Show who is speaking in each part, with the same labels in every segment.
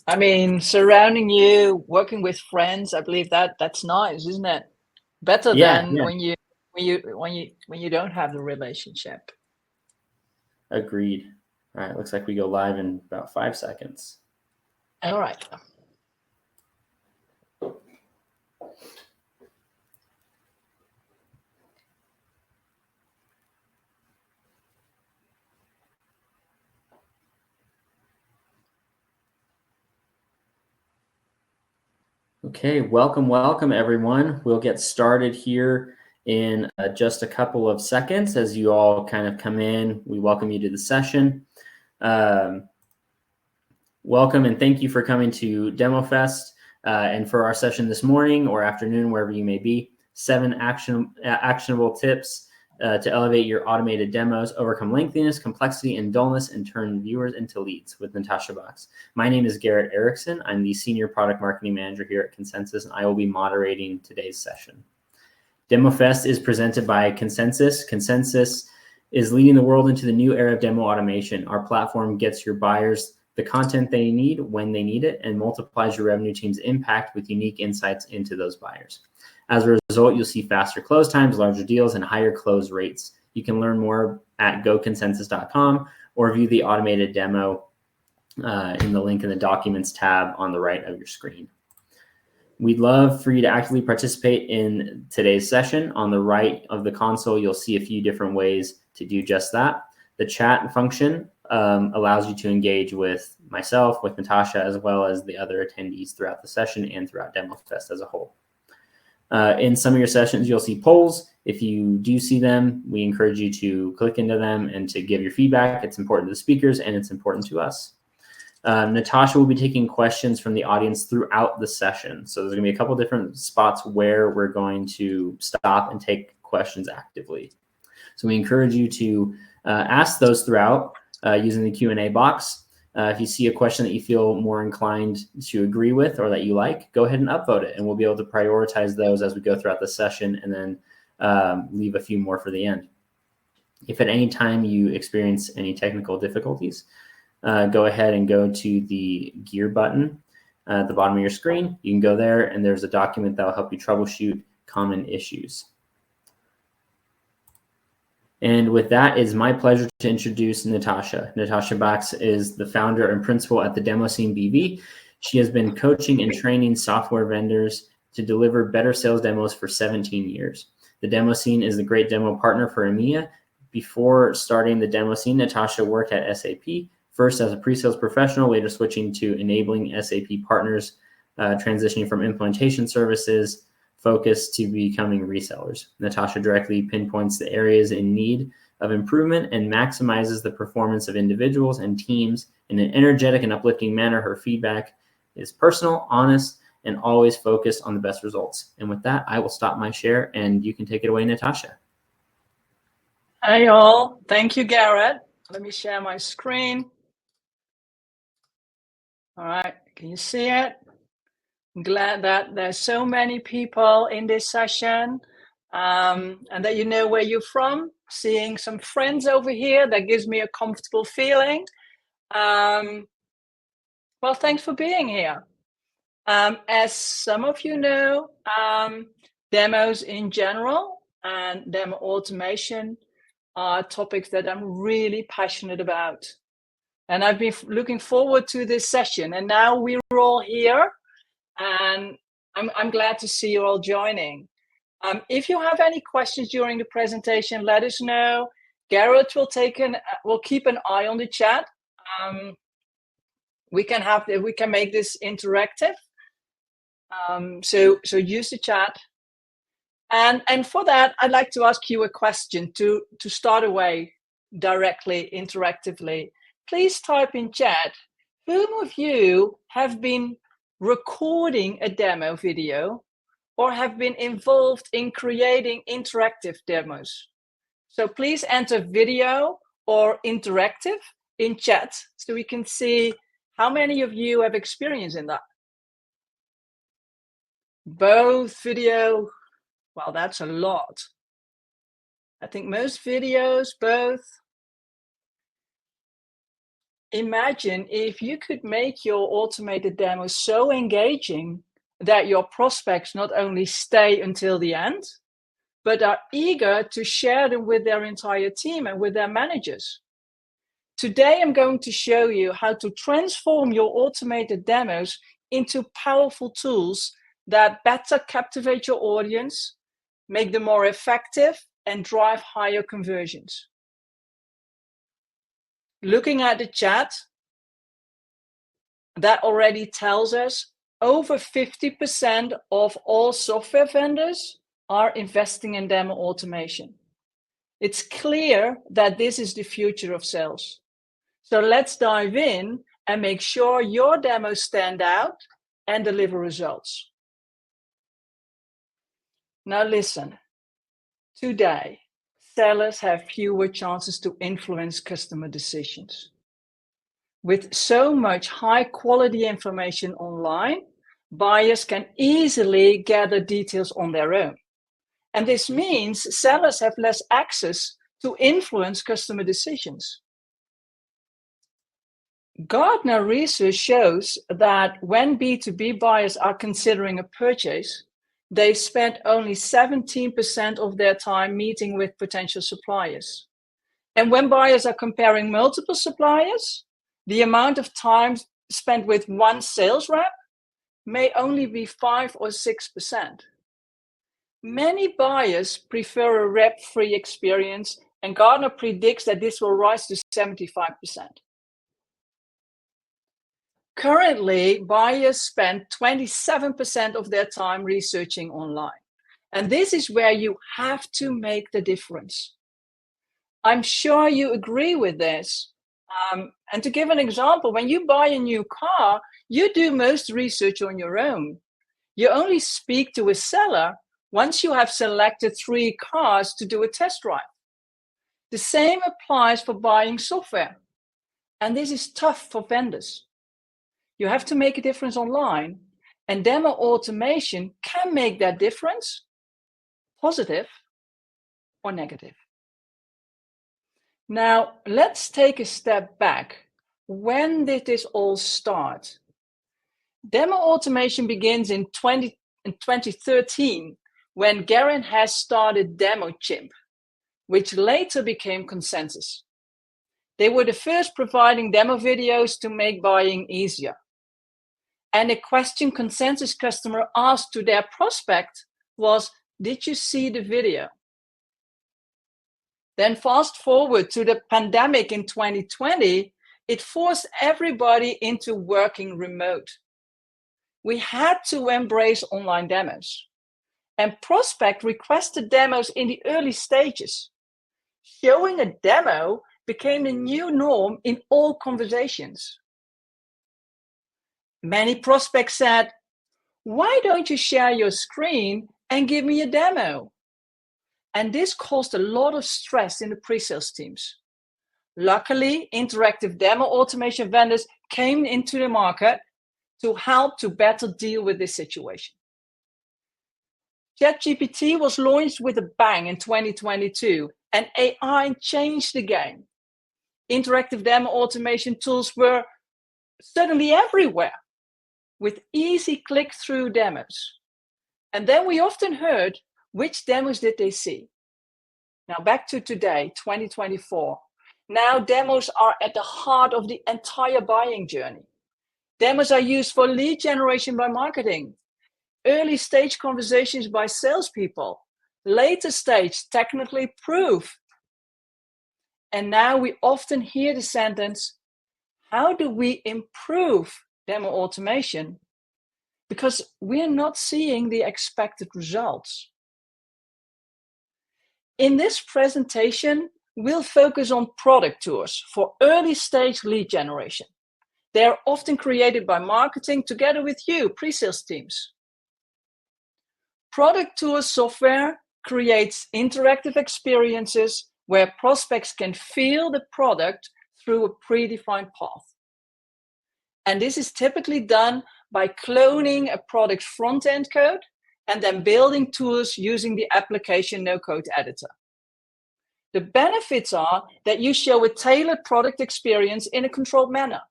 Speaker 1: I mean, surrounding you, working with friends, I believe that's nice, isn't it? Better
Speaker 2: Yeah,
Speaker 1: than
Speaker 2: yeah,
Speaker 1: when you don't have the relationship.
Speaker 2: agreed. All right, looks like we go live in about 5 seconds.
Speaker 1: All right.
Speaker 2: Okay, welcome everyone. We'll get started here in just a couple of seconds as you all kind of come in. We welcome you to the session. Welcome and thank you for coming to DemoFest and for our session this morning or afternoon, wherever you may be. 7 actionable tips to elevate your automated demos, overcome lengthiness, complexity, and dullness, and turn viewers into leads with Natasha Box. My name is Garrett Erickson. I'm the Senior Product Marketing Manager here at Consensus, and I will be moderating today's session. DemoFest is presented by Consensus. Consensus is leading the world into the new era of demo automation. Our platform gets your buyers the content they need when they need it and multiplies your revenue team's impact with unique insights into those buyers. As a result, you'll see faster close times, larger deals, and higher close rates. You can learn more at goconsensus.com or view the automated demo in the link in the Documents tab on the right of your screen. We'd love for you to actively participate in today's session. On the right of the console, you'll see a few different ways to do just that. The chat function allows you to engage with myself, with Natasha, as well as the other attendees throughout the session and throughout DemoFest as a whole. In some of your sessions, you'll see polls. If you do see them, we encourage you to click into them and to give your feedback. It's important to the speakers and it's important to us. Natasha will be taking questions from the audience throughout the session. So there's going to be a couple different spots where we're going to stop and take questions actively. So we encourage you to ask those throughout using the Q&A box. If you see a question that you feel more inclined to agree with or that you like, go ahead and upvote it, and we'll be able to prioritize those as we go throughout the session and then leave a few more for the end. If at any time you experience any technical difficulties, go ahead and go to the gear button at the bottom of your screen. You can go there, and there's a document that will help you troubleshoot common issues. And with that, it's my pleasure to introduce Natasha. Natasha Bax is the founder and principal at the Demo Scene BV. She has been coaching and training software vendors to deliver better sales demos for 17 years. The Demo Scene is the great demo partner for EMEA. Before starting the Demo Scene, Natasha worked at SAP, first as a pre-sales professional, later switching to enabling SAP partners, transitioning from implementation services focus to becoming resellers. Natasha directly pinpoints the areas in need of improvement and maximizes the performance of individuals and teams in an energetic and uplifting manner. Her feedback is personal, honest, and always focused on the best results. And with that, I will stop my share and you can take it away, Natasha.
Speaker 1: Hi all. Thank you, Garrett. Let me share my screen. All right. Can you see it? I'm glad that there's so many people in this session and that you know where you're from. Seeing some friends over here, that gives me a comfortable feeling. Well, thanks for being here. As some of you know, demos in general and demo automation are topics that I'm really passionate about. And I've been looking forward to this session. And now we're all here. And I'm glad to see you all joining. If you have any questions during the presentation, let us know. Garrett will keep an eye on the chat. We can make this interactive. So use the chat. And for that, I'd like to ask you a question to start away directly, interactively. Please type in chat, whom of you have been recording a demo video or have been involved in creating interactive demos? So please enter video or interactive in chat so we can see how many of you have experience in that. Both video, well, that's a lot. I think most videos, both. Imagine if you could make your automated demos so engaging that your prospects not only stay until the end, but are eager to share them with their entire team and with their managers. Today, I'm going to show you how to transform your automated demos into powerful tools that better captivate your audience, make them more effective, and drive higher conversions. Looking at the chat, that already tells us over 50% of all software vendors are investing in demo automation. It's clear that this is the future of sales. So let's dive in and make sure your demos stand out and deliver results. Now listen, today, sellers have fewer chances to influence customer decisions. With so much high quality information online, buyers can easily gather details on their own. And this means sellers have less access to influence customer decisions. Gartner research shows that when B2B buyers are considering a purchase, they spend only 17% of their time meeting with potential suppliers. And when buyers are comparing multiple suppliers, the amount of time spent with one sales rep may only be 5 or 6%. Many buyers prefer a rep-free experience, and Gartner predicts that this will rise to 75%. Currently, buyers spend 27% of their time researching online. And this is where you have to make the difference. I'm sure you agree with this. And to give an example, when you buy a new car, you do most research on your own. You only speak to a seller once you have selected 3 cars to do a test drive. The same applies for buying software. And this is tough for vendors. You have to make a difference online, and demo automation can make that difference, positive or negative. Now, let's take a step back. When did this all start? Demo automation begins in 2013, when Garen Hess started DemoChimp, which later became Consensus. They were the first providing demo videos to make buying easier. And a question Consensus customer asked to their prospect was, "Did you see the video?" Then fast forward to the pandemic in 2020, it forced everybody into working remote. We had to embrace online demos. And prospect requested demos in the early stages. Showing a demo became the new norm in all conversations. Many prospects said, "Why don't you share your screen and give me a demo?" And this caused a lot of stress in the pre-sales teams. Luckily, interactive demo automation vendors came into the market to help to better deal with this situation. ChatGPT was launched with a bang in 2022, and AI changed the game. Interactive demo automation tools were suddenly everywhere, with easy click-through demos. And then we often heard, which demos did they see? Now back to today, 2024. Now demos are at the heart of the entire buying journey. Demos are used for lead generation by marketing, early stage conversations by salespeople, later stage technically proof. And now we often hear the sentence, how do we improve demo automation? Because we're not seeing the expected results. In this presentation, we'll focus on product tours for early stage lead generation. They are often created by marketing together with you, pre-sales teams. Product tour software creates interactive experiences where prospects can feel the product through a predefined path. And this is typically done by cloning a product front-end code and then building tours using the application no-code editor. The benefits are that you show a tailored product experience in a controlled manner.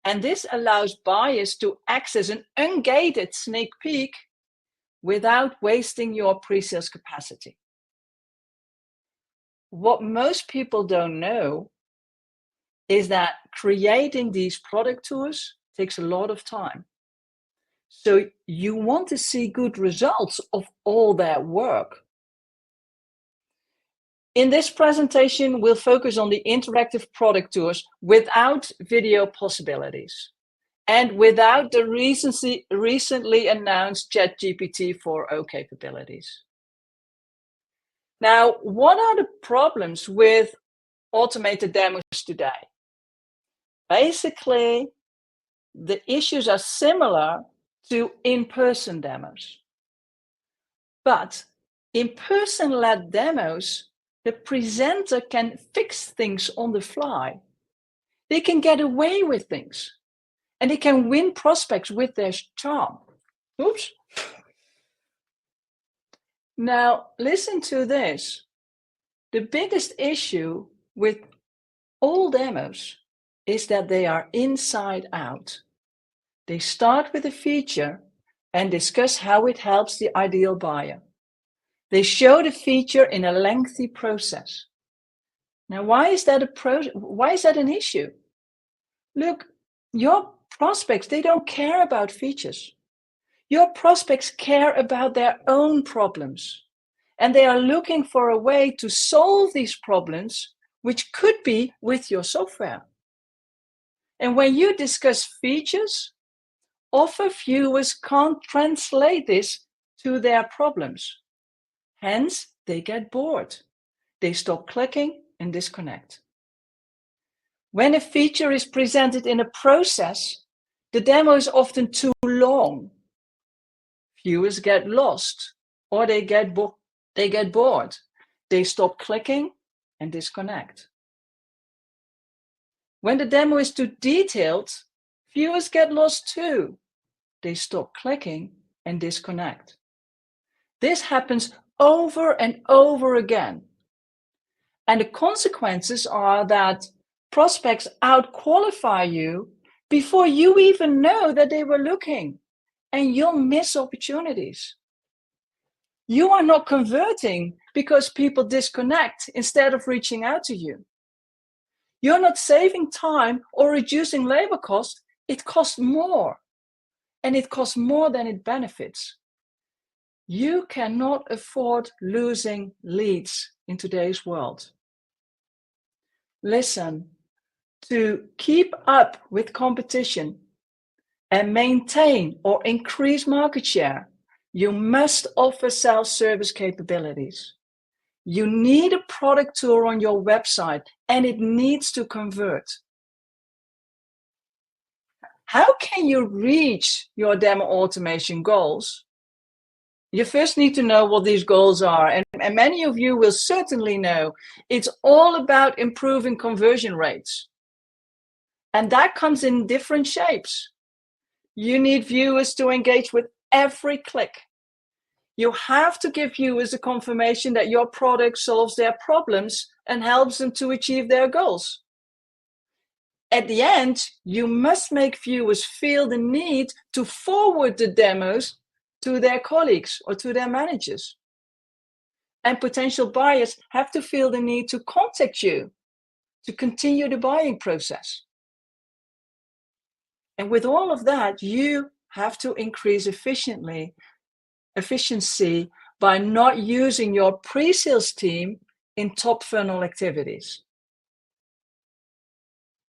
Speaker 1: And this allows buyers to access an ungated sneak peek without wasting your pre-sales capacity. What most people don't know is that creating these product tours takes a lot of time. So you want to see good results of all that work. In this presentation, we'll focus on the interactive product tours without video possibilities and without the recently announced DF24 capabilities. Now, what are the problems with automated demos today? Basically, the issues are similar to in-person demos. But in-person-led demos, the presenter can fix things on the fly. They can get away with things. And they can win prospects with their charm. Oops. Now, listen to this. The biggest issue with all demos is that they are inside out. They start with a feature and discuss how it helps the ideal buyer. They show the feature in a lengthy process. Now, why is that an issue? Look, your prospects, they don't care about features. Your prospects care about their own problems. And they are looking for a way to solve these problems, which could be with your software. And when you discuss features, often viewers can't translate this to their problems. Hence, they get bored. They stop clicking and disconnect. When a feature is presented in a process, the demo is often too long. Viewers get lost or they get bored. They stop clicking and disconnect. When the demo is too detailed, viewers get lost too. They stop clicking and disconnect. This happens over and over again. And the consequences are that prospects outqualify you before you even know that they were looking, and you'll miss opportunities. You are not converting because people disconnect instead of reaching out to you. You're not saving time or reducing labor costs. It costs more, and it costs more than it benefits. You cannot afford losing leads in today's world. Listen, to keep up with competition and maintain or increase market share, you must offer self-service capabilities. You need a product tour on your website and it needs to convert. How can you reach your demo automation goals? You first need to know what these goals are, and many of you will certainly know it's all about improving conversion rates. And that comes in different shapes. You need viewers to engage with every click. You have to give viewers a confirmation that your product solves their problems and helps them to achieve their goals. At the end, you must make viewers feel the need to forward the demos to their colleagues or to their managers. And potential buyers have to feel the need to contact you to continue the buying process. And with all of that, you have to increase efficiency by not using your pre-sales team in top funnel activities.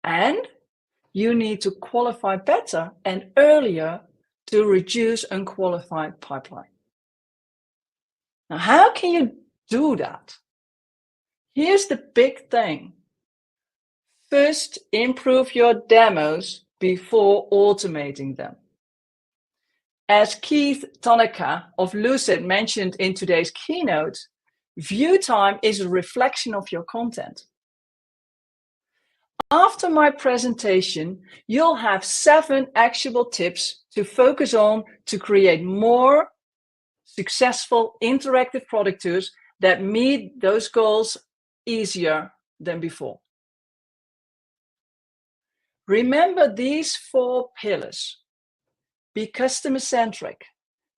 Speaker 1: And you need to qualify better and earlier to reduce unqualified pipeline. Now, how can you do that? Here's the big thing. First, improve your demos before automating them. As Keith Tanaka of Lucid mentioned in today's keynote, view time is a reflection of your content. After my presentation, you'll have 7 actionable tips to focus on to create more successful interactive product tours that meet those goals easier than before. Remember these 4 pillars. Be customer-centric.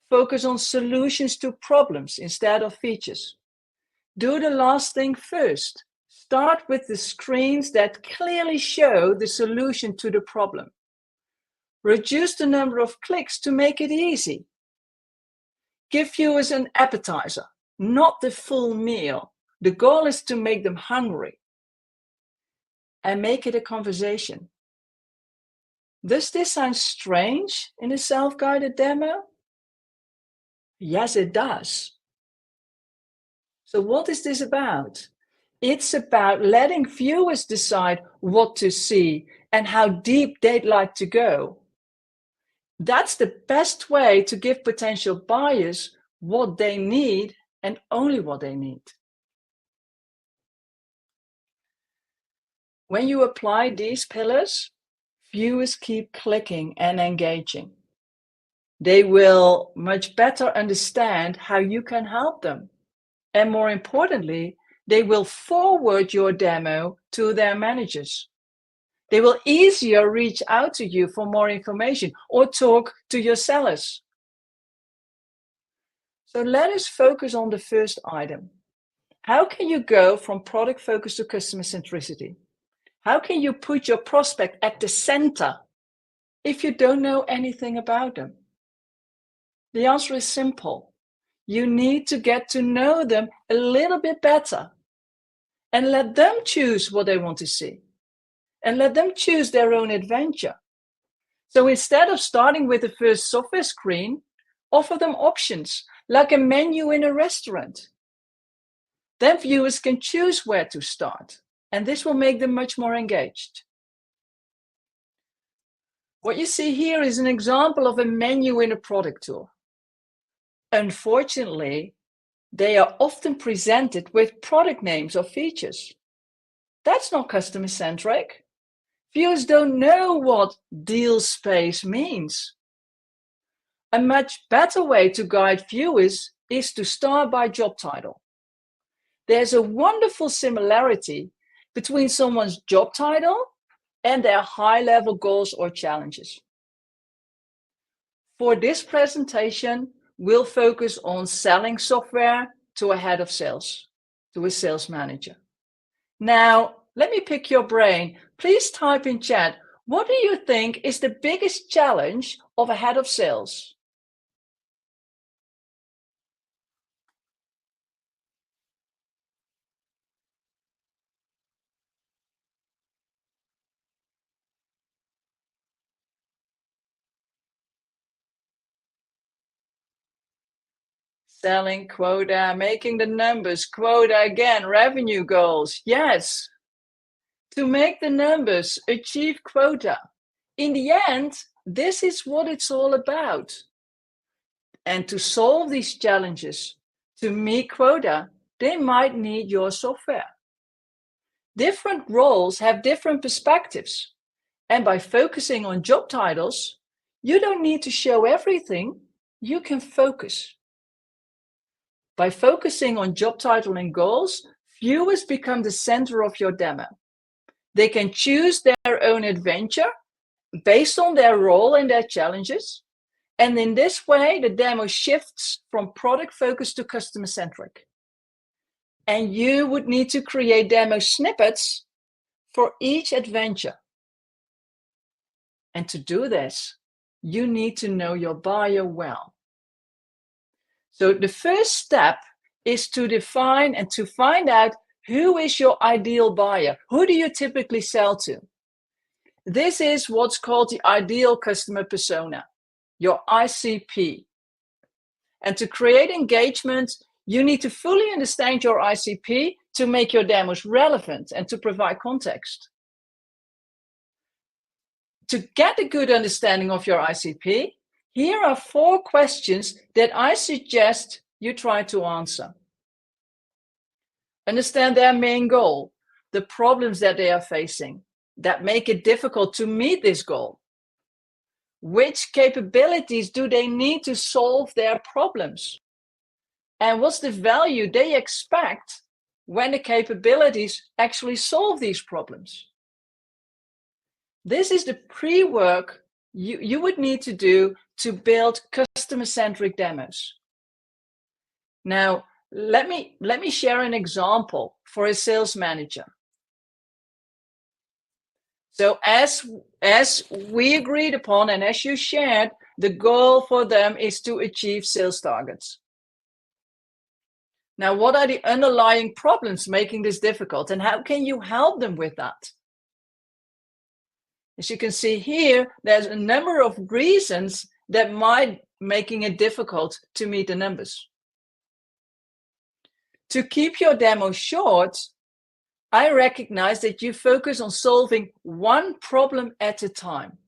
Speaker 1: Focus on solutions to problems instead of features. Do the last thing first. Start with the screens that clearly show the solution to the problem. Reduce the number of clicks to make it easy. Give viewers an appetizer, not the full meal. The goal is to make them hungry. And make it a conversation. Does this sound strange in a self-guided demo? Yes, it does. So what is this about? It's about letting viewers decide what to see and how deep they'd like to go. That's the best way to give potential buyers what they need and only what they need. When you apply these pillars, viewers keep clicking and engaging. They will much better understand how you can help them. And more importantly, they will forward your demo to their managers. They will easier reach out to you for more information or talk to your sellers. So let us focus on the first item. How can you go from product focus to customer centricity? How can you put your prospect at the center if you don't know anything about them? The answer is simple. You need to get to know them a little bit better and let them choose what they want to see and let them choose their own adventure. So instead of starting with the first software screen, offer them options like a menu in a restaurant. Then viewers can choose where to start, and this will make them much more engaged. What you see here is an example of a menu in a product tour. Unfortunately, they are often presented with product names or features. That's not customer-centric. Viewers don't know what deal space means. A much better way to guide viewers is to start by job title. There's a wonderful similarity between someone's job title and their high-level goals or challenges. For this presentation, we'll focus on selling software to a head of sales, to a sales manager. Now, let me pick your brain. Please type in chat, what do you think is the biggest challenge of a head of sales? Selling quota, making the numbers, quota again, revenue goals. Yes. To make the numbers, achieve quota. In the end, this is what it's all about. And to solve these challenges, to meet quota, they might need your software. Different roles have different perspectives. And by focusing on job titles, you don't need to show everything, you can focus. By focusing on job title and goals, viewers become the center of your demo. They can choose their own adventure based on their role and their challenges. And in this way, the demo shifts from product focus to customer centric. And you would need to create demo snippets for each adventure. And to do this, you need to know your buyer well. So the first step is to define and to find out who is your ideal buyer. Who do you typically sell to? This is what's called the ideal customer persona, your ICP. And to create engagement, you need to fully understand your ICP to make your demos relevant and to provide context. To get a good understanding of your ICP, here are 4 questions that I suggest you try to answer. Understand their main goal, the problems that they are facing that make it difficult to meet this goal. Which capabilities do they need to solve their problems? and what's the value they expect when the capabilities actually solve these problems. This is the pre-work you would need to do to build customer-centric demos. Now, let me share an example for a sales manager. So as we agreed upon and as you shared, the goal for them is to achieve sales targets. Now, what are the underlying problems making this difficult, and how can you help them with that? As you can see here, there's a number of reasons that might making it difficult to meet the numbers. To keep your demo short, I recognize that you focus on solving one problem at a time.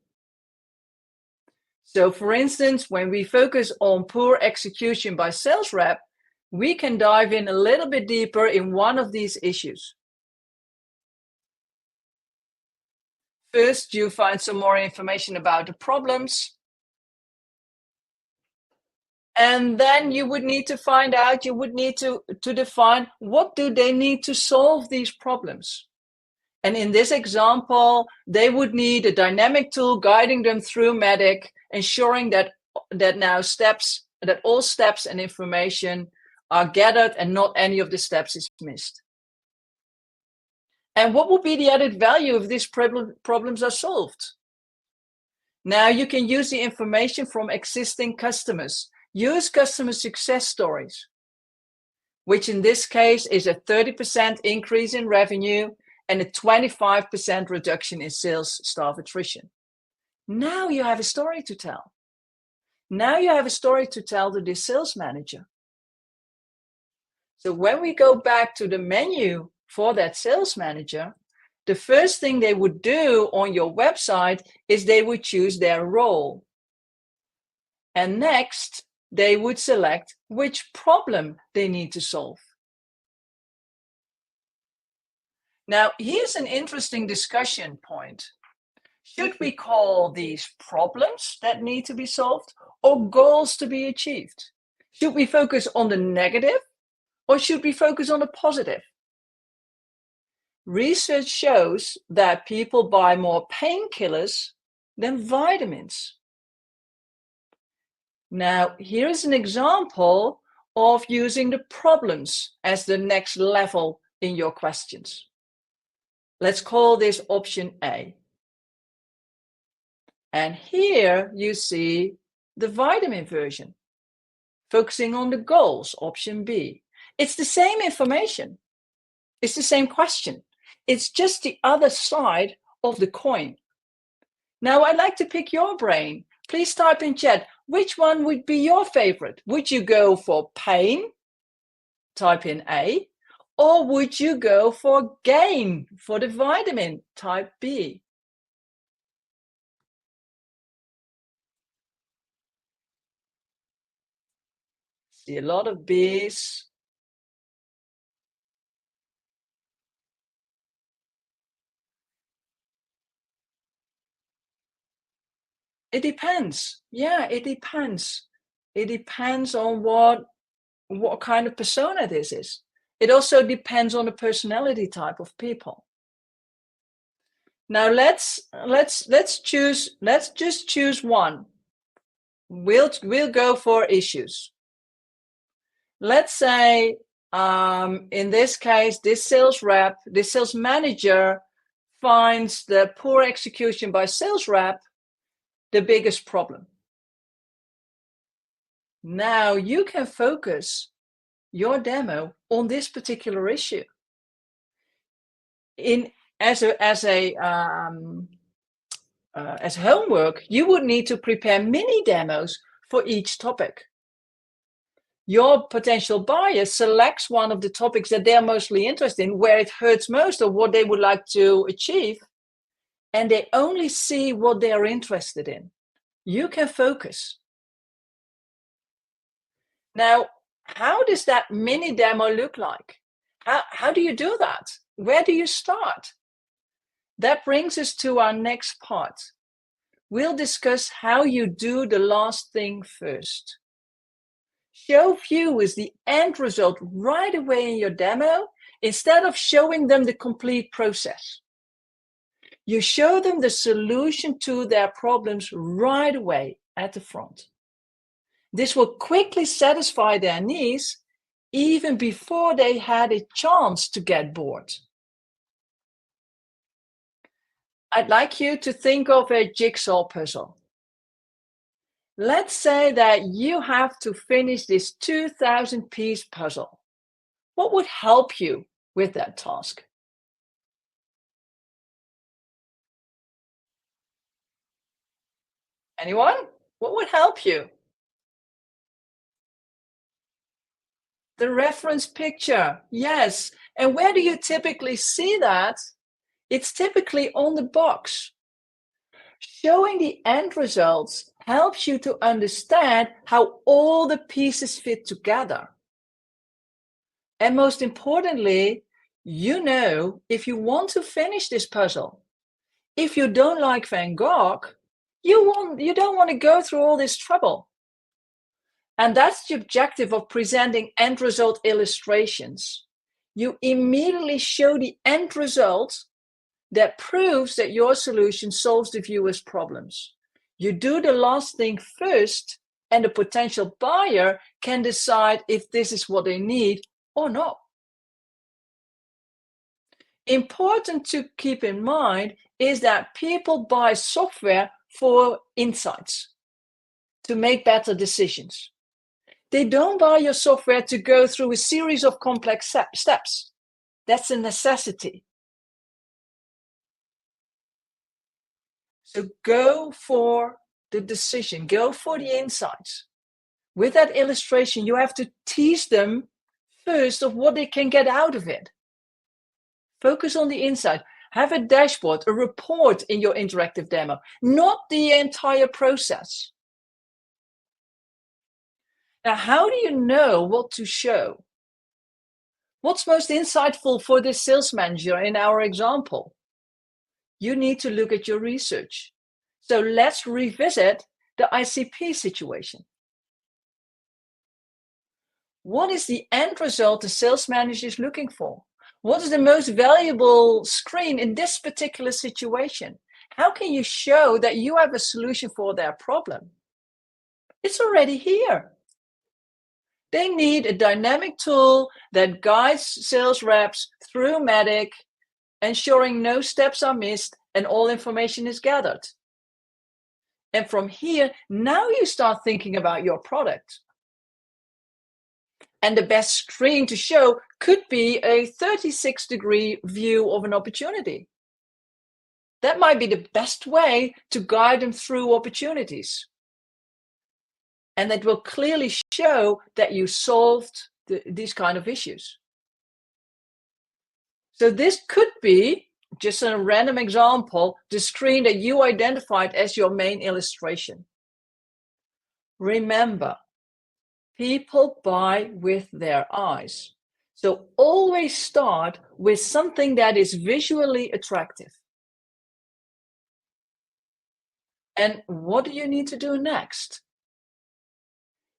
Speaker 1: So for instance, when we focus on poor execution by sales rep, we can dive in a little bit deeper in one of these issues. First, you find some more information about the problems. And then you would need to find out, you would need to define what do they need to solve these problems. And in this example, they would need a dynamic tool guiding them through MEDDIC, ensuring that all steps and information are gathered and not any of the steps is missed. And what would be the added value if these problems are solved? Now you can use the information from existing customers. Use customer success stories, which in this case is a 30% increase in revenue and a 25% reduction in sales staff attrition. Now you have a story to tell. Now you have a story to tell to this sales manager. So when we go back to the menu for that sales manager, the first thing they would do on your website is they would choose their role. And next, they would select which problem they need to solve. Now, here's an interesting discussion point. Should we call these problems that need to be solved or goals to be achieved? Should we focus on the negative or should we focus on the positive? Research shows that people buy more painkillers than vitamins. Now, here is an example of using the problems as the next level in your questions. Let's call this option A. And here you see the vitamin version, focusing on the goals, option B. It's the same information. It's the same question. It's just the other side of the coin. Now, I'd like to pick your brain. Please type in chat, which one would be your favorite? Would you go for pain? Type in A. Or would you go for gain, for the vitamin? Type B. See a lot of B's. It depends. Yeah, it depends. It depends on what kind of persona this is. It also depends on the personality type of people. Now let's just choose one. We'll go for issues. Let's say in this case, this sales manager finds the poor execution by sales rep the biggest problem. Now you can focus your demo on this particular issue. As homework, you would need to prepare mini demos for each topic. Your potential buyer selects one of the topics that they're mostly interested in, where it hurts most or what they would like to achieve, and they only see what they're interested in. You can focus. Now, how does that mini demo look like? How do you do that? Where do you start? That brings us to our next part. We'll discuss how you do the last thing first. show viewers the end result right away in your demo instead of showing them the complete process. You show them the solution to their problems right away at the front. This will quickly satisfy their needs even before they had a chance to get bored. I'd like you to think of a jigsaw puzzle. Let's say that you have to finish this 2,000-piece puzzle. What would help you with that task? Anyone? What would help you? The reference picture, yes. And where do you typically see that? It's typically on the box. Showing the end results helps you to understand how all the pieces fit together. And most importantly, you know if you want to finish this puzzle. If you don't like Van Gogh, you don't want to go through all this trouble. And that's the objective of presenting end result illustrations. You immediately show the end result that proves that your solution solves the viewer's problems. You do the last thing first, and the potential buyer can decide if this is what they need or not. Important to keep in mind is that people buy software for insights, to make better decisions. They don't buy your software to go through a series of complex steps. That's a necessity. So go for the decision, go for the insights. With that illustration, you have to tease them first of what they can get out of it. Focus on the insight. Have a dashboard, a report in your interactive demo, not the entire process. Now, how do you know what to show? What's most insightful for this sales manager in our example? You need to look at your research. So let's revisit the ICP situation. What is the end result the sales manager is looking for? What is the most valuable screen in this particular situation? How can you show that you have a solution for their problem? It's already here. They need a dynamic tool that guides sales reps through Medic, ensuring no steps are missed and all information is gathered. And from here, now you start thinking about your product. And the best screen to show could be a 36-degree view of an opportunity. That might be the best way to guide them through opportunities. And that will clearly show that you solved these kind of issues. So this could be, just a random example, the screen that you identified as your main illustration. Remember, people buy with their eyes. So always start with something that is visually attractive. And what do you need to do next?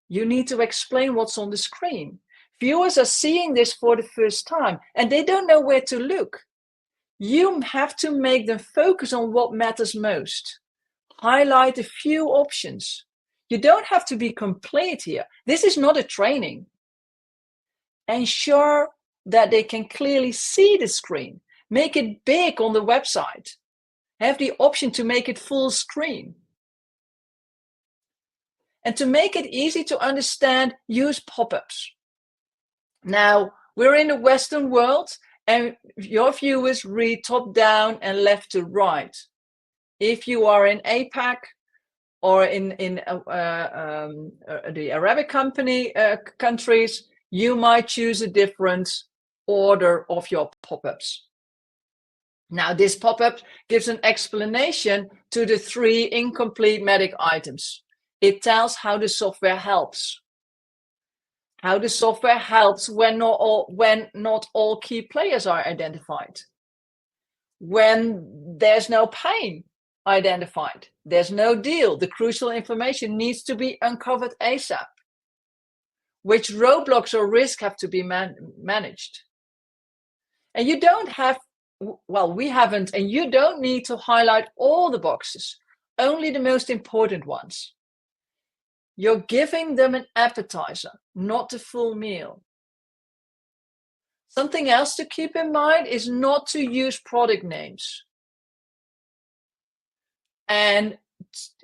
Speaker 1: You need to explain what's on the screen. Viewers are seeing this for the first time and they don't know where to look. You have to make them focus on what matters most. Highlight a few options. You don't have to be complete here. This is not a training. Ensure that they can clearly see the screen. Make it big on the website. Have the option to make it full screen. And to make it easy to understand, use pop-ups. Now, we're in the Western world and your viewers read top down and left to right. If you are in APAC or in the Arabic countries, you might choose a different order of your pop-ups. Now, this pop-up gives an explanation to the 3 incomplete Medic items. It tells how the software helps. How the software helps when not all key players are identified. When there's no pain identified, there's no deal. The crucial information needs to be uncovered ASAP. which roadblocks or risk have to be managed. And you don't have, well, we haven't, and you don't need to highlight all the boxes, only the most important ones. You're giving them an appetizer, not the full meal. Something else to keep in mind is not to use product names. And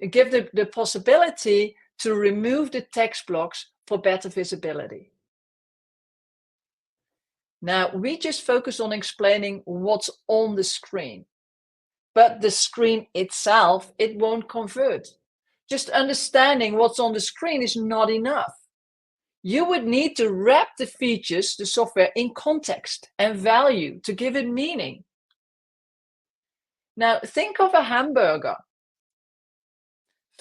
Speaker 1: give the possibility to remove the text blocks for better visibility. Now, we just focus on explaining what's on the screen, but the screen itself, it won't convert. Just understanding what's on the screen is not enough. You would need to wrap the features, the software, in context and value to give it meaning. Now, think of a hamburger.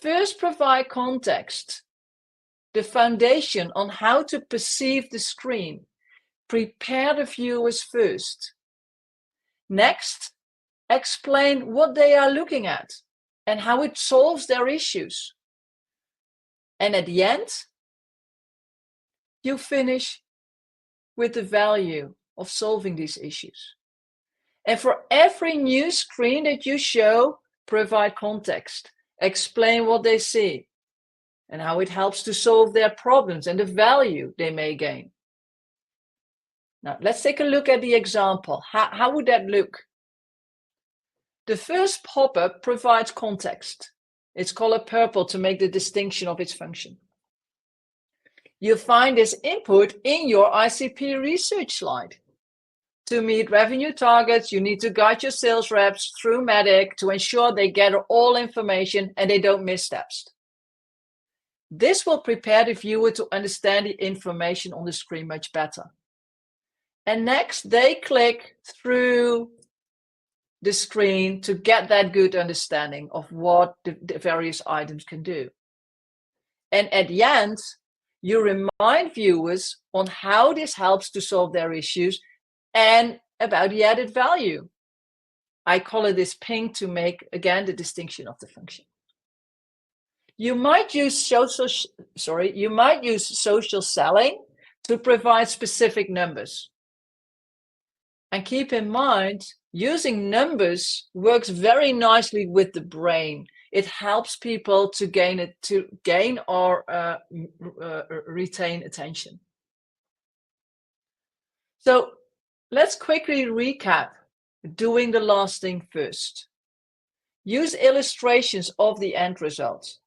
Speaker 1: First, provide context, the foundation on how to perceive the screen. Prepare the viewers first. Next, explain what they are looking at and how it solves their issues. And at the end, you finish with the value of solving these issues. And for every new screen that you show, provide context. Explain what they see and how it helps to solve their problems and the value they may gain. Now, let's take a look at the example. How would that look? The first pop-up provides context. It's color purple to make the distinction of its function. You'll find this input in your ICP research slide. To meet revenue targets, you need to guide your sales reps through MEDDIC to ensure they gather all information and they don't miss steps. This will prepare the viewer to understand the information on the screen much better. And next, they click through the screen to get that good understanding of what the various items can do. And at the end, you remind viewers on how this helps to solve their issues and about the added value. I call it this ping to make, again, the distinction of the function. You might use social selling to provide specific numbers. And keep in mind, using numbers works very nicely with the brain. It helps people to gain or retain attention. So let's quickly recap, doing the last thing first. Use illustrations of the end results.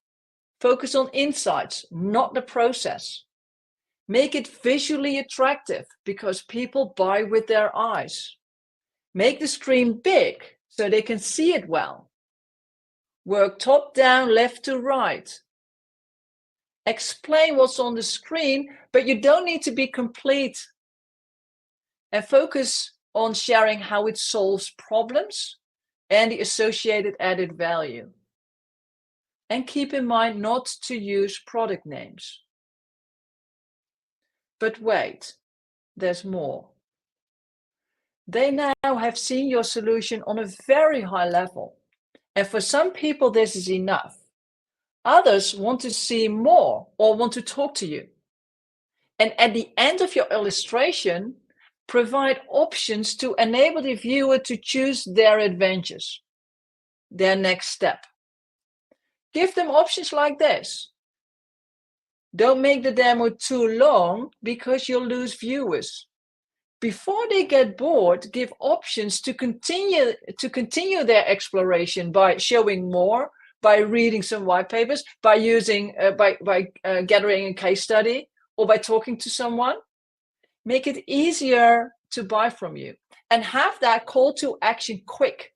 Speaker 1: Focus on insights, not the process. Make it visually attractive because people buy with their eyes. Make the screen big so they can see it well. Work top down, left to right. Explain what's on the screen, but you don't need to be complete. And focus on sharing how it solves problems and the associated added value. And keep in mind not to use product names. But wait, there's more. They now have seen your solution on a very high level. And for some people, this is enough. Others want to see more or want to talk to you. And at the end of your illustration, provide options to enable the viewer to choose their adventures, their next step. Give them options like this. Don't make the demo too long because you'll lose viewers. Before they get bored, give options to continue their exploration by showing more, by reading some white papers, by using gathering a case study, or by talking to someone. Make it easier to buy from you and have that call to action quick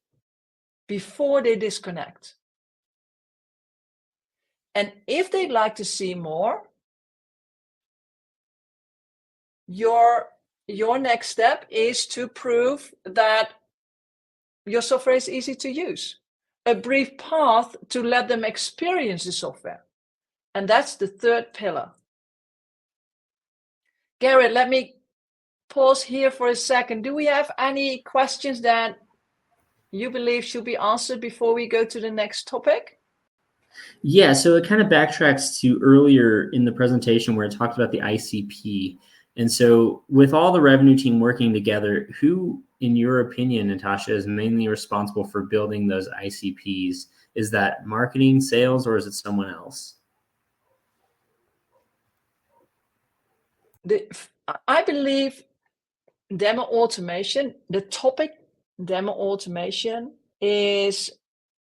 Speaker 1: before they disconnect. And if they'd like to see more, your next step is to prove that your software is easy to use. A brief path to let them experience the software. And that's the third pillar. Garrett, let me pause here for a second. Do we have any questions that you believe should be answered before we go to the next topic?
Speaker 2: Yeah, so it kind of backtracks to earlier in the presentation where it talked about the ICP. And so with all the revenue team working together, who, in your opinion, Natasha, is mainly responsible for building those ICPs? Is that marketing, sales, or is it someone else?
Speaker 1: I believe demo automation, the topic demo automation is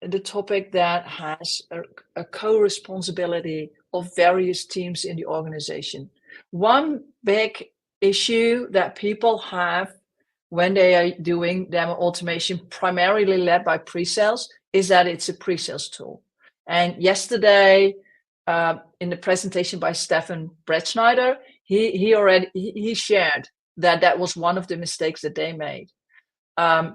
Speaker 1: the topic that has a co-responsibility of various teams in the organization. One big issue that people have when they are doing demo automation, primarily led by pre-sales, is that it's a pre-sales tool. And yesterday, in the presentation by Stefan Brettschneider, he shared that was one of the mistakes that they made.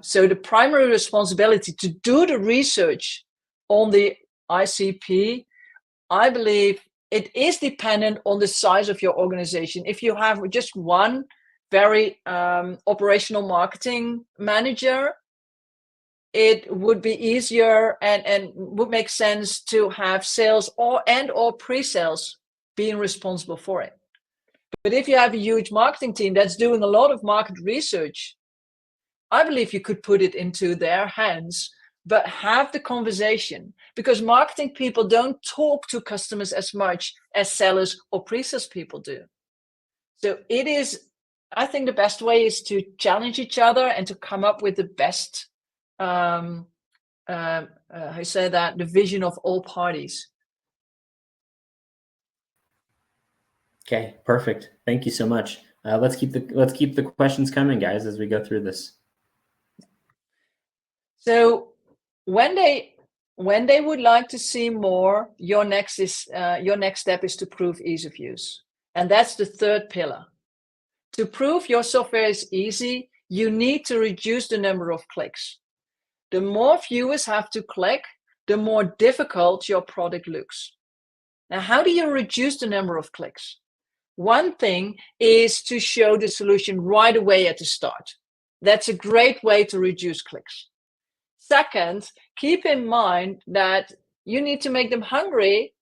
Speaker 1: So the primary responsibility to do the research on the ICP, I believe it is dependent on the size of your organization. If you have just one very operational marketing manager, it would be easier and would make sense to have sales or pre-sales being responsible for it. But if you have a huge marketing team that's doing a lot of market research, I believe you could put it into their hands, but have the conversation, because marketing people don't talk to customers as much as sellers or pre-sales people do. So it is, I think the best way is to challenge each other and to come up with the best, the vision of all parties.
Speaker 2: Okay, perfect. Thank you so much. Let's keep the questions coming, guys, as we go through this.
Speaker 1: So when they would like to see more, your next step is to prove ease of use, and that's the third pillar. To prove your software is easy, you need to reduce the number of clicks. The more viewers have to click, the more difficult your product looks. Now, how do you reduce the number of clicks? One thing is to show the solution right away at the start. That's a great way to reduce clicks. Second, keep in mind that you need to make them hungry,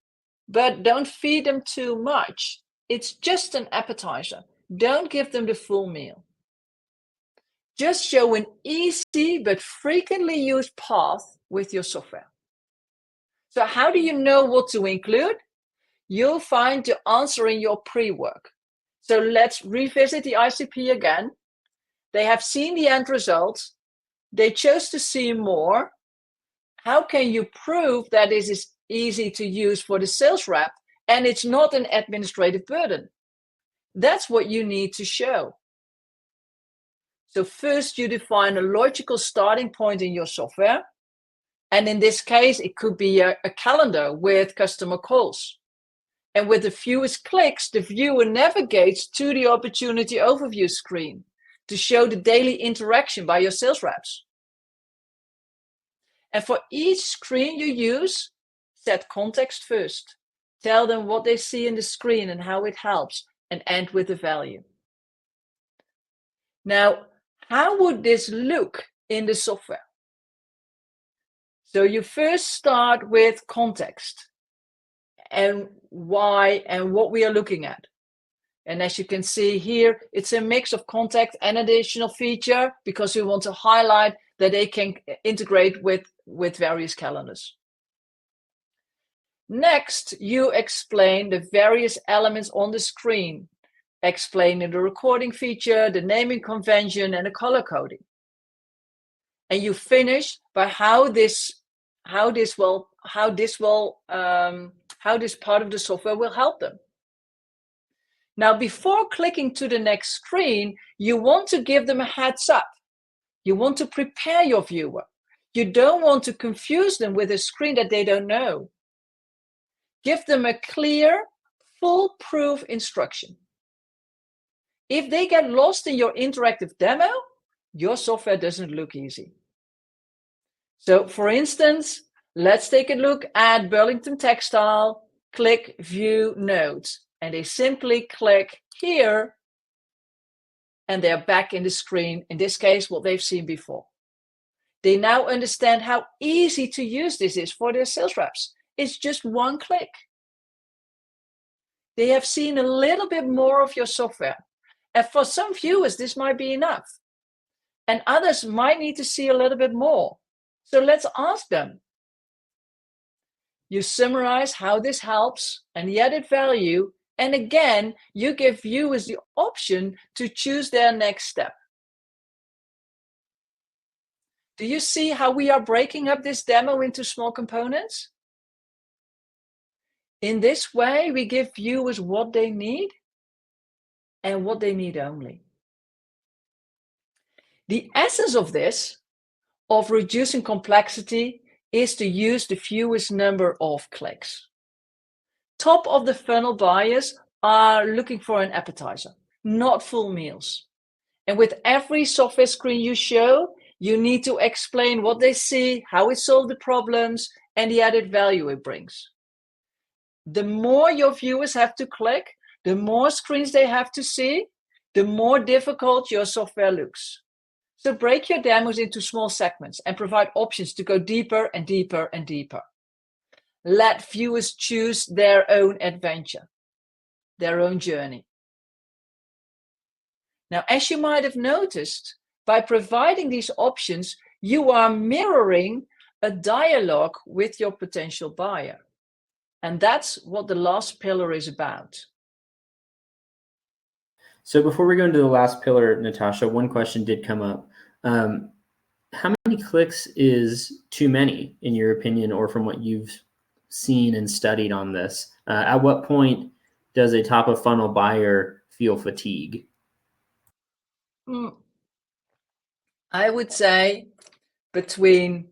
Speaker 1: but don't feed them too much. It's just an appetizer. Don't give them the full meal. Just show an easy but frequently used path with your software. So how do you know what to include? You'll find the answer in your pre-work. So let's revisit the ICP again. They have seen the end results. They chose to see more. How can you prove that this is easy to use for the sales rep and it's not an administrative burden? That's what you need to show. So first, you define a logical starting point in your software. And in this case, it could be a calendar with customer calls. And with the fewest clicks, the viewer navigates to the opportunity overview screen to show the daily interaction by your sales reps. And for each screen you use, set context first. Tell them what they see in the screen and how it helps, and end with the value. Now, how would this look in the software? So you first start with context and why and what we are looking at. And as you can see here, it's a mix of context and additional feature because we want to highlight that they can integrate with various calendars. Next, you explain the various elements on the screen, explaining the recording feature, the naming convention, and the color coding. And you finish by how this part of the software will help them. Now, before clicking to the next screen, you want to give them a heads up. You want to prepare your viewer. You don't want to confuse them with a screen that they don't know. Give them a clear, foolproof instruction. If they get lost in your interactive demo, your software doesn't look easy. So, for instance, let's take a look at Burlington Textile, click View Notes, and they simply click here, and they're back in the screen, in this case, what they've seen before. They now understand how easy to use this is for their sales reps, is just one click. They have seen a little bit more of your software. And for some viewers, this might be enough. And others might need to see a little bit more. So let's ask them. You summarize how this helps and the added value. And again, you give viewers the option to choose their next step. Do you see how we are breaking up this demo into small components? In this way, we give viewers what they need and what they need only. The essence of this, of reducing complexity, is to use the fewest number of clicks. Top of the funnel buyers are looking for an appetizer, not full meals. And with every software screen you show, you need to explain what they see, how it solves the problems, and the added value it brings. The more your viewers have to click, the more screens they have to see, the more difficult your software looks. So break your demos into small segments and provide options to go deeper and deeper and deeper. Let viewers choose their own adventure, their own journey. Now, as you might have noticed, by providing these options, you are mirroring a dialogue with your potential buyer. And that's what the last pillar is about.
Speaker 2: So before we go into the last pillar, Natasha, one question did come up. How many clicks is too many, in your opinion, or from what you've seen and studied on this? At what point does a top of funnel buyer feel fatigue?
Speaker 1: I would say between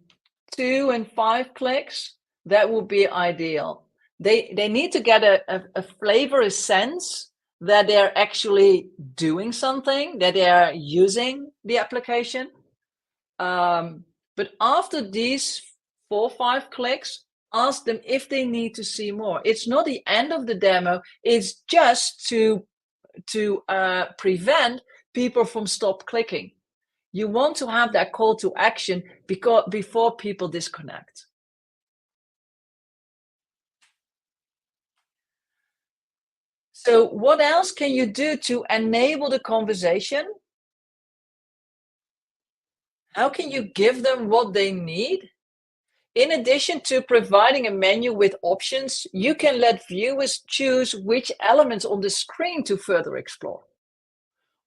Speaker 1: 2 and 5 clicks, that would be ideal. They need to get a flavor, a sense that they're actually doing something, that they are using the application. But after these 4 or 5 clicks, ask them if they need to see more. It's not the end of the demo. It's just to prevent people from stop clicking. You want to have that call to action before people disconnect. So what else can you do to enable the conversation? How can you give them what they need? In addition to providing a menu with options, you can let viewers choose which elements on the screen to further explore.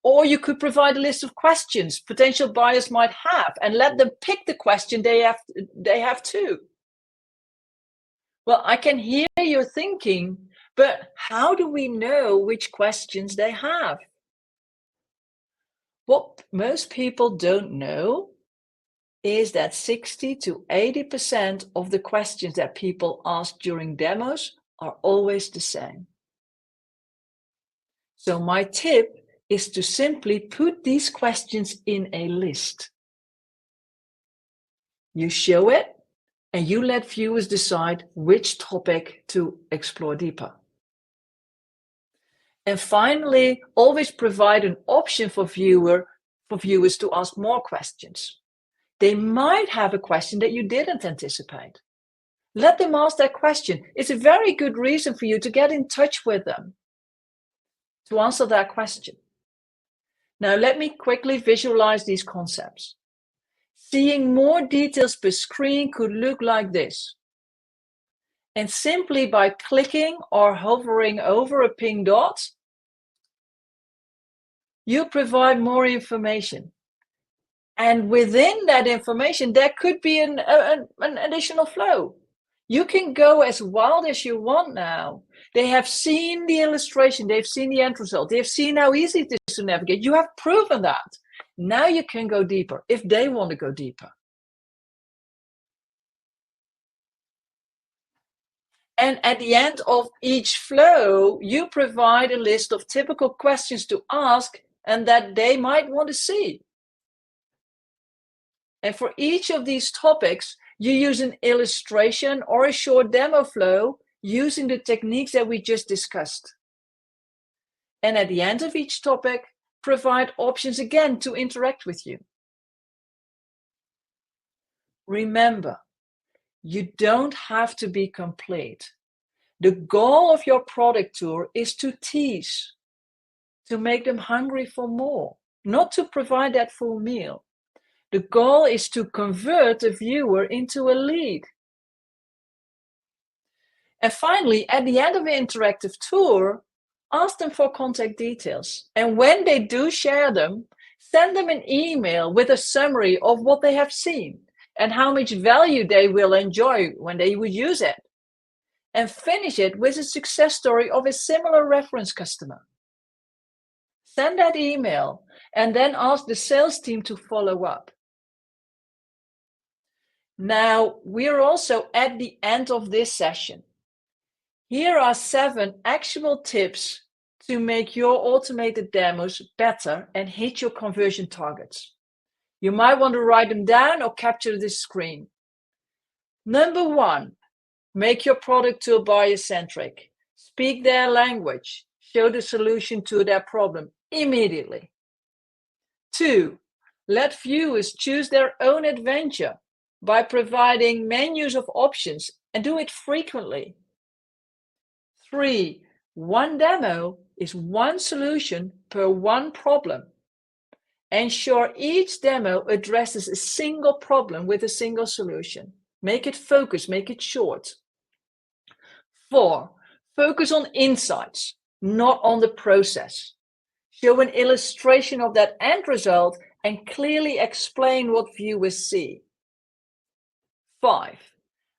Speaker 1: Or you could provide a list of questions potential buyers might have and let them pick the question they have too. Well, I can hear you thinking, but how do we know which questions they have? What most people don't know is that 60 to 80% of the questions that people ask during demos are always the same. So my tip is to simply put these questions in a list. You show it and you let viewers decide which topic to explore deeper. And finally, always provide an option for viewers to ask more questions. They might have a question that you didn't anticipate. Let them ask that question. It's a very good reason for you to get in touch with them to answer that question. Now, let me quickly visualize these concepts. Seeing more details per screen could look like this. And simply by clicking or hovering over a pink dot, you provide more information. And within that information, there could be an additional flow. You can go as wild as you want now. They have seen the illustration. They've seen the end result. They've seen how easy it is to navigate. You have proven that. Now you can go deeper if they want to go deeper. And at the end of each flow, you provide a list of typical questions to ask and that they might want to see. And for each of these topics, you use an illustration or a short demo flow using the techniques that we just discussed. And at the end of each topic, provide options again to interact with you. Remember, You don't have to be complete. The goal of your product tour is to tease, to make them hungry for more, not to provide that full meal. The goal is to convert the viewer into a lead. And finally, at the end of the interactive tour, ask them for contact details. And when they do share them, send them an email with a summary of what they have seen and how much value they will enjoy when they would use it. And finish it with a success story of a similar reference customer. Send that email and then ask the sales team to follow up. Now, we're also at the end of this session. Here are 7 actionable tips to make your automated demos better and hit your conversion targets. You might want to write them down or capture this screen. Number 1, make your product tool buyer-centric. Speak their language. Show the solution to their problem immediately. 2, let viewers choose their own adventure by providing menus of options and do it frequently. 3, one demo is one solution per one problem. Ensure each demo addresses a single problem with a single solution. Make it focus, make it short. 4, focus on insights, not on the process. Show an illustration of that end result and clearly explain what viewers see. 5,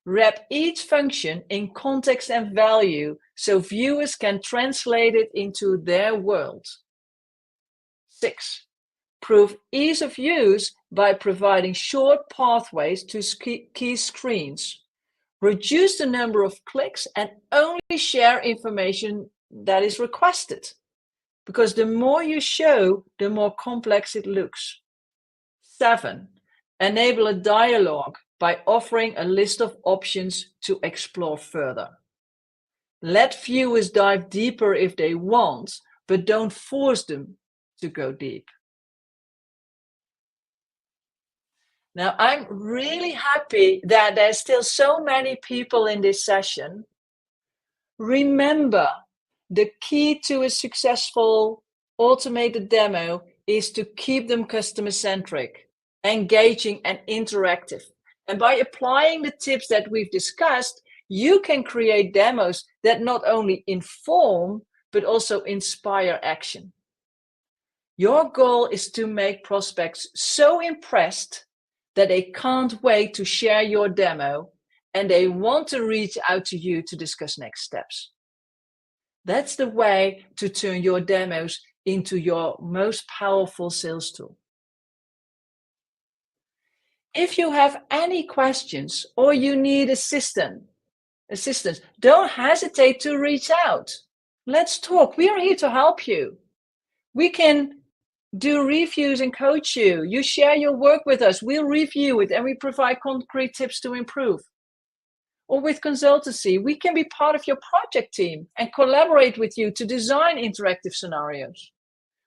Speaker 1: wrap each function in context and value so viewers can translate it into their world. 6, prove ease of use by providing short pathways to key screens. Reduce the number of clicks and only share information that is requested, because the more you show, the more complex it looks. 7, enable a dialogue by offering a list of options to explore further. Let viewers dive deeper if they want, but don't force them to go deep. Now, I'm really happy that there's still so many people in this session. Remember, the key to a successful automated demo is to keep them customer-centric, engaging, and interactive. And by applying the tips that we've discussed, you can create demos that not only inform, but also inspire action. Your goal is to make prospects so impressed that they can't wait to share your demo and they want to reach out to you to discuss next steps. That's the way to turn your demos into your most powerful sales tool. If you have any questions or you need assistance, don't hesitate to reach out. Let's talk. We are here to help you. We can do reviews and coach you. You share your work with us. We'll review it and we provide concrete tips to improve. Or with consultancy, we can be part of your project team and collaborate with you to design interactive scenarios.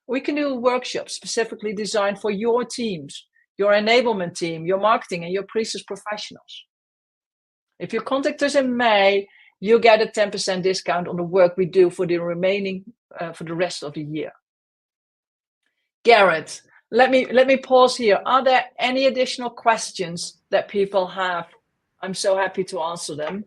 Speaker 1: We can do workshops specifically designed for your teams, your enablement team, your marketing, and your pre-sales professionals. If you contact us in May, you'll get a 10% discount on the work we do for the rest of the year. Garrett, let me pause here. Are there any additional questions that people have? I'm so happy to answer them.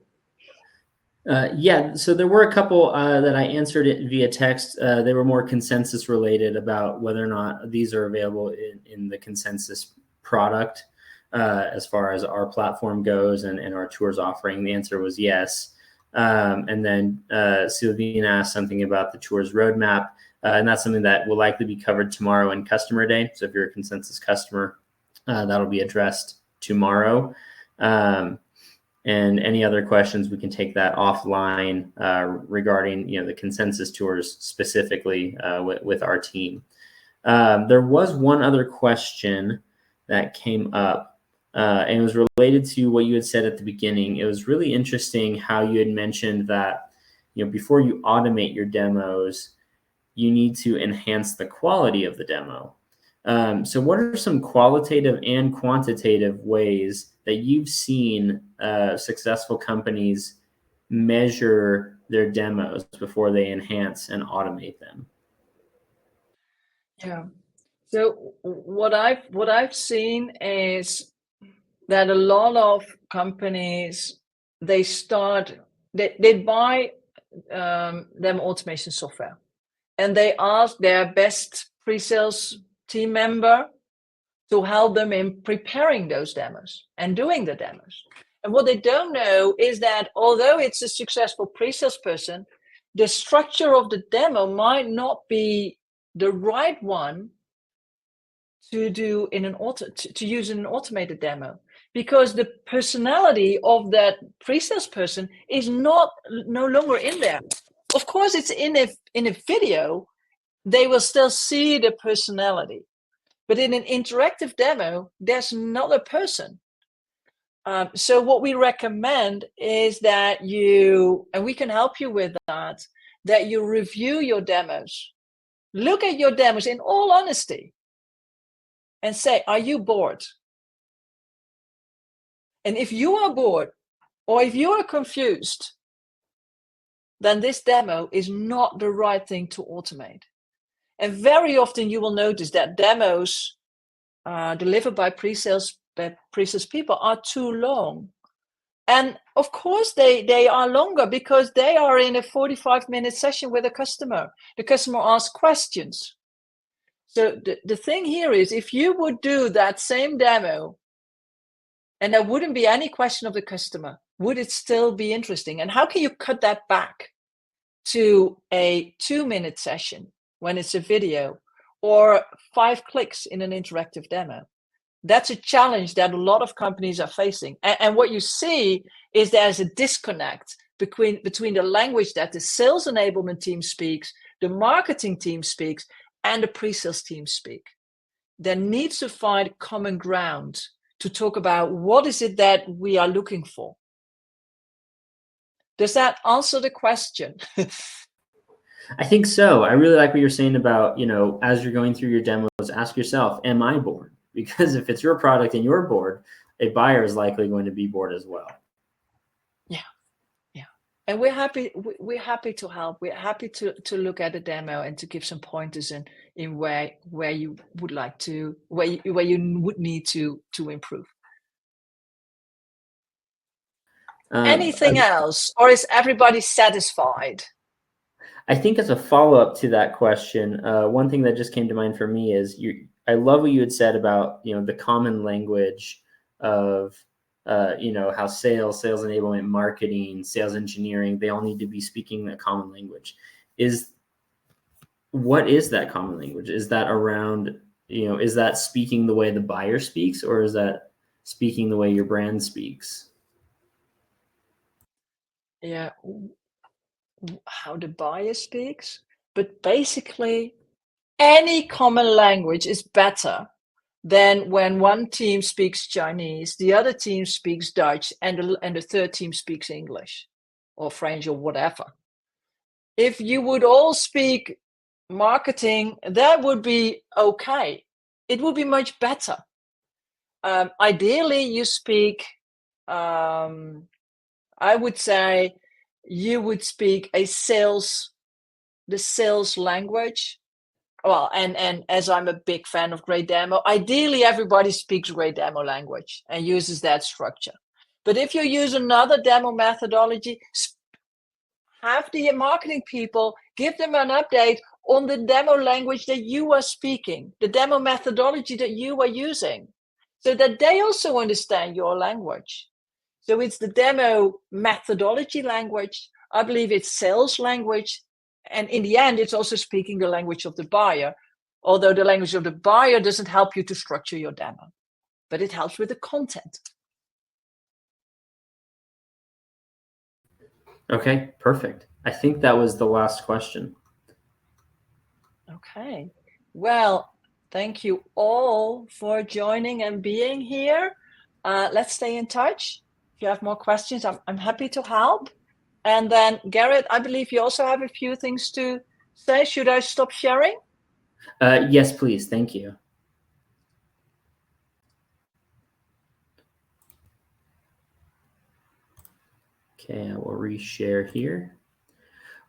Speaker 2: Yeah, so there were a couple that I answered it via text. They were more consensus related about whether or not these are available in the consensus product as far as our platform goes and our tours offering. The answer was yes. And then Sylvina asked something about the tours roadmap, and that's something that will likely be covered tomorrow in Customer Day. So if you're a consensus customer, that'll be addressed tomorrow. And any other questions, we can take that offline regarding the consensus tours specifically with our team. There was one other question that came up, and it was related to what you had said at the beginning. It was really interesting how you had mentioned that before you automate your demos, you need to enhance the quality of the demo. So what are some qualitative and quantitative ways that you've seen successful companies measure their demos before they enhance and automate them?
Speaker 1: Yeah. So what I've seen is that a lot of companies, they buy demo automation software, and they ask their best pre-sales team member to help them in preparing those demos and doing the demos. And what they don't know is that although it's a successful pre-sales person, the structure of the demo might not be the right one to do in an to use in an automated demo, because the personality of that pre-sales person is no longer in there. Of course, it's in a video, they will still see the personality, but in an interactive demo, there's not a person. So what we recommend is that and we can help you with that you review your demos. Look at your demos in all honesty and say, are you bored? And if you are bored or if you are confused, then this demo is not the right thing to automate. And very often you will notice that demos delivered by pre-sales people are too long. And of course they are longer because they are in a 45-minute session with a customer. The customer asks questions. So the thing here is, if you would do that same demo and there wouldn't be any question of the customer, would it still be interesting? And how can you cut that back to a 2-minute session when it's a video, or 5 clicks in an interactive demo? That's a challenge that a lot of companies are facing. And what you see is there's a disconnect between the language that the sales enablement team speaks, the marketing team speaks, and the pre-sales team speak. There needs to find common ground to talk about what is it that we are looking for. Does that answer the question?
Speaker 2: I think so. I really like what you're saying about, as you're going through your demos, ask yourself, am I bored? Because if it's your product and you're bored, a buyer is likely going to be bored as well.
Speaker 1: Yeah. And we're happy to help. We're happy to look at the demo and to give some pointers in where you would like to, where you would need to improve. Anything else, or is everybody satisfied?
Speaker 2: I think as a follow-up to that question, one thing that just came to mind for me is I love what you had said about, the common language of, how sales enablement, marketing, sales engineering, they all need to be speaking a common language. What is that common language? Is that around, is that speaking the way the buyer speaks, or is that speaking the way your brand speaks?
Speaker 1: Yeah, how the buyer speaks, but basically any common language is better than when one team speaks Chinese, the other team speaks Dutch, and the third team speaks English or French or whatever. If you would all speak marketing, that would be okay. It would be much better. Ideally, you speak, I would say, you would speak the sales language. Well, and as I'm a big fan of Great Demo, ideally everybody speaks Great Demo language and uses that structure. But if you use another demo methodology, have the marketing people give them an update on the demo language that you are speaking, the demo methodology that you are using, so that they also understand your language. So it's the demo methodology language. I believe it's sales language. And in the end, it's also speaking the language of the buyer, although the language of the buyer doesn't help you to structure your demo, but it helps with the content.
Speaker 2: Okay, perfect. I think that was the last question.
Speaker 1: Okay. Well, thank you all for joining and being here. Let's stay in touch. If you have more questions, I'm happy to help. And then, Garrett, I believe you also have a few things to say. Should I stop sharing?
Speaker 2: Yes, please. Thank you. Okay, I will reshare here.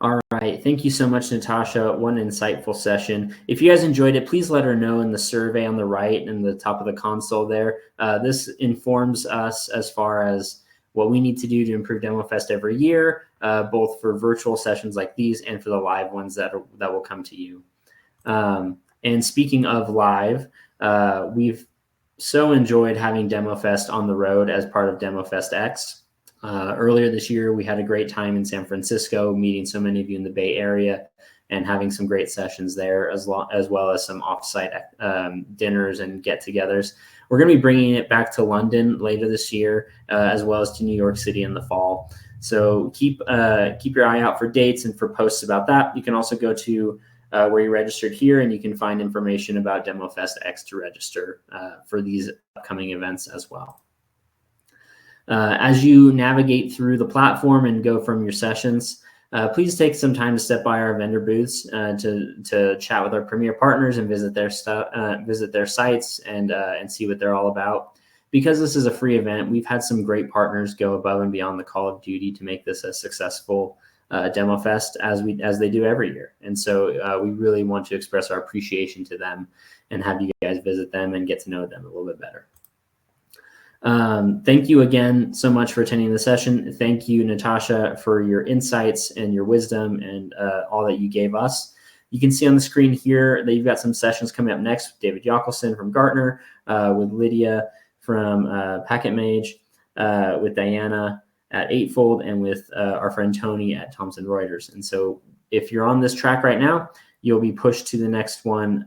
Speaker 2: All right. Thank you so much, Natasha. What an insightful session. If you guys enjoyed it, please let her know in the survey on the right and the top of the console there. This informs us as far as what we need to do to improve DemoFest every year, both for virtual sessions like these and for the live ones that will come to you. And speaking of live, we've so enjoyed having DemoFest on the road as part of DemoFest X. Earlier this year, we had a great time in San Francisco, meeting so many of you in the Bay Area and having some great sessions there, as well as some offsite dinners and get-togethers. We're going to be bringing it back to London later this year, as well as to New York City in the fall. So keep your eye out for dates and for posts about that. You can also go to where you registered here, and you can find information about DemoFest X to register for these upcoming events as well. As you navigate through the platform and go from your sessions, please take some time to step by our vendor booths to chat with our premier partners and visit their sites and see what they're all about. Because this is a free event, we've had some great partners go above and beyond the call of duty to make this a successful DemoFest as they do every year. And so we really want to express our appreciation to them and have you guys visit them and get to know them a little bit better. Thank you again so much for attending the session. Thank you, Natasha, for your insights and your wisdom and all that you gave us. You can see on the screen here that you've got some sessions coming up next with David Yockelson from Gartner, with Lydia from Packet Mage, with Diana at Eightfold, and with our friend Tony at Thomson Reuters. And so if you're on this track right now, you'll be pushed to the next one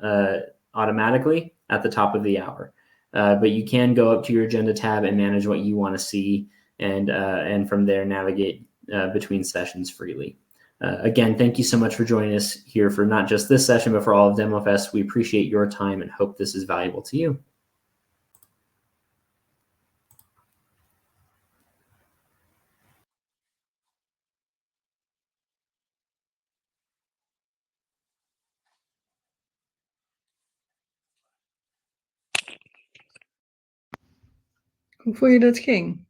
Speaker 2: automatically at the top of the hour. But you can go up to your agenda tab and manage what you want to see, and from there navigate between sessions freely. Again, thank you so much for joining us here for not just this session, but for all of DemoFest. We appreciate your time and hope this is valuable to you.
Speaker 1: Hoe vond je dat ging?